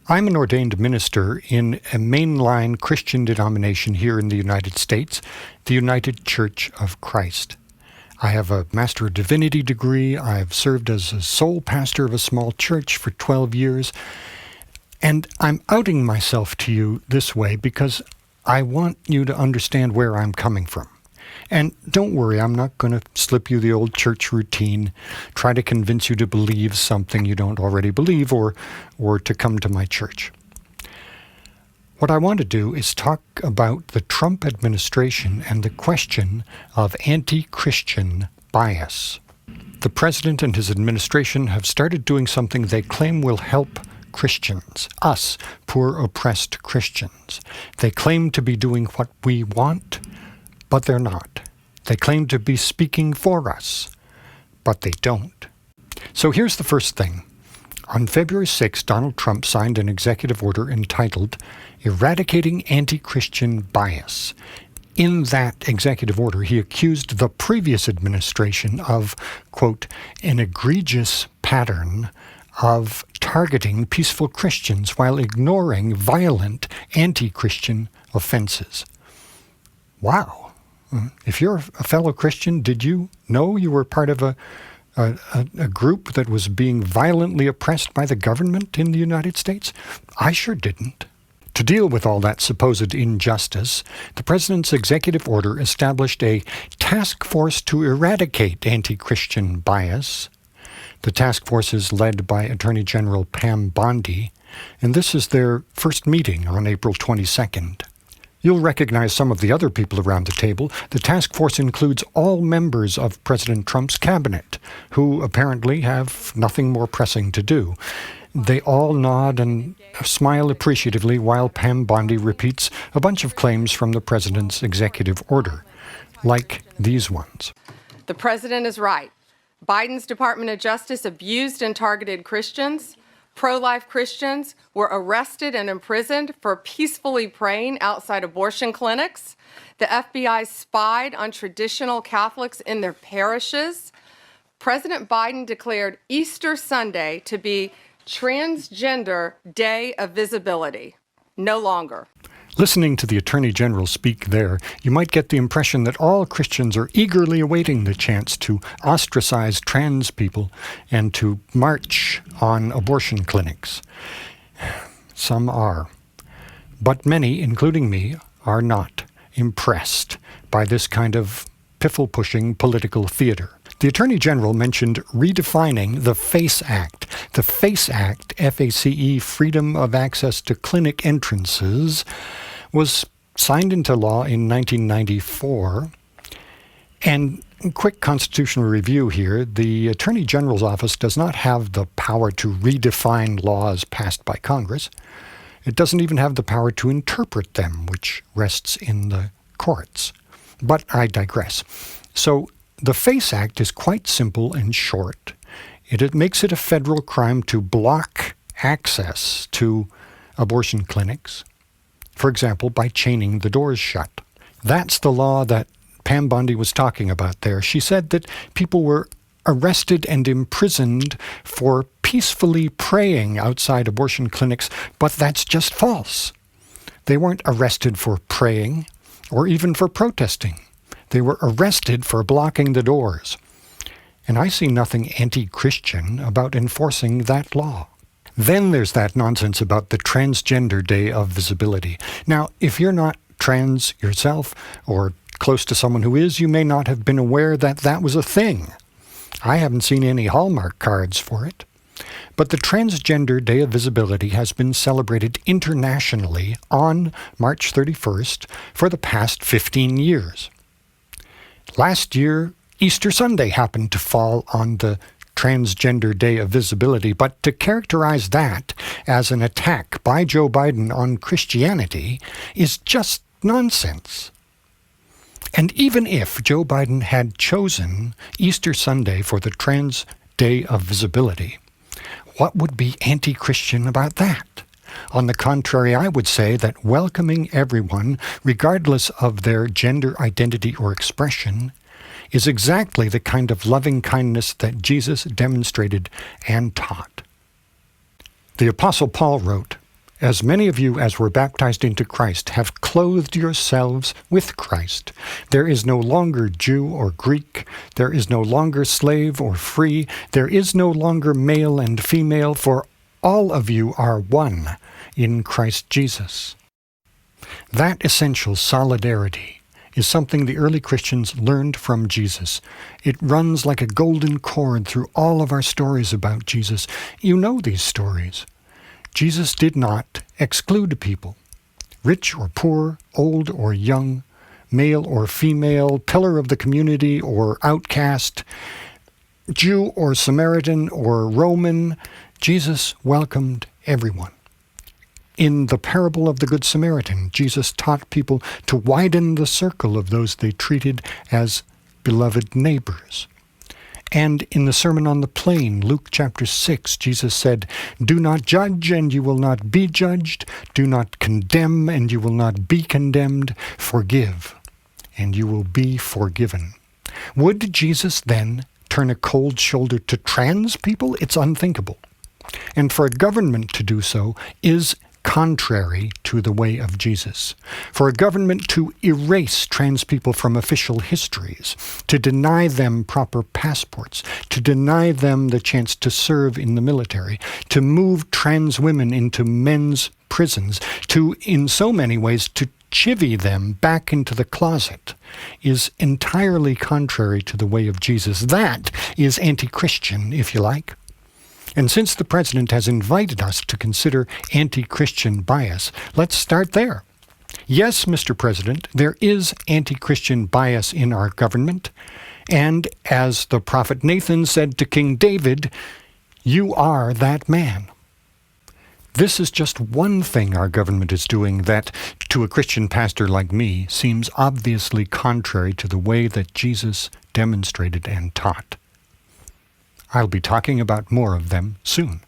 I'm an ordained minister in a mainline Christian denomination here in the United States, the United Church of Christ. I have a Master of Divinity degree. I've served as a sole pastor of a small church for 12 years. And I'm outing myself to you this way because I want you to understand where I'm coming from. And don't worry, I'm not going to slip you the old church routine, try to convince you to believe something you don't already believe or to come to my church. What I want to do is talk about the Trump administration and the question of anti-Christian bias. The president and his administration have started doing something they claim will help Christians, us, poor oppressed Christians. They claim to be doing what we want, but they're not. They claim to be speaking for us, but they don't. So here's the first thing. On February 6, Donald Trump signed an executive order entitled Eradicating Anti-Christian Bias. In that executive order, he accused the previous administration of, quote, an egregious pattern of targeting peaceful Christians while ignoring violent anti-Christian offenses. Wow. If you're a fellow Christian, did you know you were part of a group that was being violently oppressed by the government in the United States? I sure didn't. To deal with all that supposed injustice, the president's executive order established a task force to eradicate anti-Christian bias. The task force is led by Attorney General Pam Bondi, and this is their first meeting on April 22nd. You'll recognize some of the other people around the table. The task force includes all members of President Trump's cabinet, who apparently have nothing more pressing to do. They all nod and smile appreciatively while Pam Bondi repeats a bunch of claims from the president's executive order, like these ones. The president is right. Biden's Department of Justice abused and targeted Christians. Pro-life Christians were arrested and imprisoned for peacefully praying outside abortion clinics. The FBI spied on traditional Catholics in their parishes. President Biden declared Easter Sunday to be Transgender Day of Visibility. No longer. Listening to the Attorney General speak there, you might get the impression that all Christians are eagerly awaiting the chance to ostracize trans people and to march on abortion clinics. Some are. But many, including me, are not impressed by this kind of piffle-pushing political theater. The Attorney General mentioned redefining the FACE Act. The FACE Act, F-A-C-E, Freedom of Access to Clinic Entrances, was signed into law in 1994. And quick constitutional review here, the Attorney General's office does not have the power to redefine laws passed by Congress. It doesn't even have the power to interpret them, which rests in the courts. But I digress. So the FACE Act is quite simple and short. It makes it a federal crime to block access to abortion clinics, for example, by chaining the doors shut. That's the law that Pam Bondi was talking about there. She said that people were arrested and imprisoned for peacefully praying outside abortion clinics, but that's just false. They weren't arrested for praying or even for protesting. They were arrested for blocking the doors. And I see nothing anti-Christian about enforcing that law. Then there's that nonsense about the Transgender Day of Visibility. Now, if you're not trans yourself or close to someone who is, you may not have been aware that that was a thing. I haven't seen any Hallmark cards for it. But the Transgender Day of Visibility has been celebrated internationally on March 31st for the past 15 years. Last year, Easter Sunday happened to fall on the Transgender Day of Visibility, but to characterize that as an attack by Joe Biden on Christianity is just nonsense. And even if Joe Biden had chosen Easter Sunday for the Trans Day of Visibility, what would be anti-Christian about that? On the contrary, I would say that welcoming everyone, regardless of their gender identity or expression, is exactly the kind of loving kindness that Jesus demonstrated and taught. The Apostle Paul wrote, As many of you as were baptized into Christ have clothed yourselves with Christ. There is no longer Jew or Greek. There is no longer slave or free. There is no longer male and female, for all of you are one in Christ Jesus. That essential solidarity is something the early Christians learned from Jesus. It runs like a golden cord through all of our stories about Jesus. You know these stories. Jesus did not exclude people, rich or poor, old or young, male or female, pillar of the community or outcast, Jew or Samaritan or Roman. Jesus welcomed everyone. In the parable of the Good Samaritan, Jesus taught people to widen the circle of those they treated as beloved neighbors. And in the Sermon on the Plain, Luke chapter 6, Jesus said, "Do not judge, and you will not be judged. Do not condemn, and you will not be condemned. Forgive, and you will be forgiven." Would Jesus then turn a cold shoulder to trans people? It's unthinkable. And for a government to do so is contrary to the way of Jesus. For a government to erase trans people from official histories, to deny them proper passports, to deny them the chance to serve in the military, to move trans women into men's prisons, to, in so many ways, to chivvy them back into the closet, is entirely contrary to the way of Jesus. That is anti-Christian, if you like. And since the president has invited us to consider anti-Christian bias, let's start there. Yes, Mr. President, there is anti-Christian bias in our government. And as the prophet Nathan said to King David, "You are that man." This is just one thing our government is doing that, to a Christian pastor like me, seems obviously contrary to the way that Jesus demonstrated and taught. I'll be talking about more of them soon.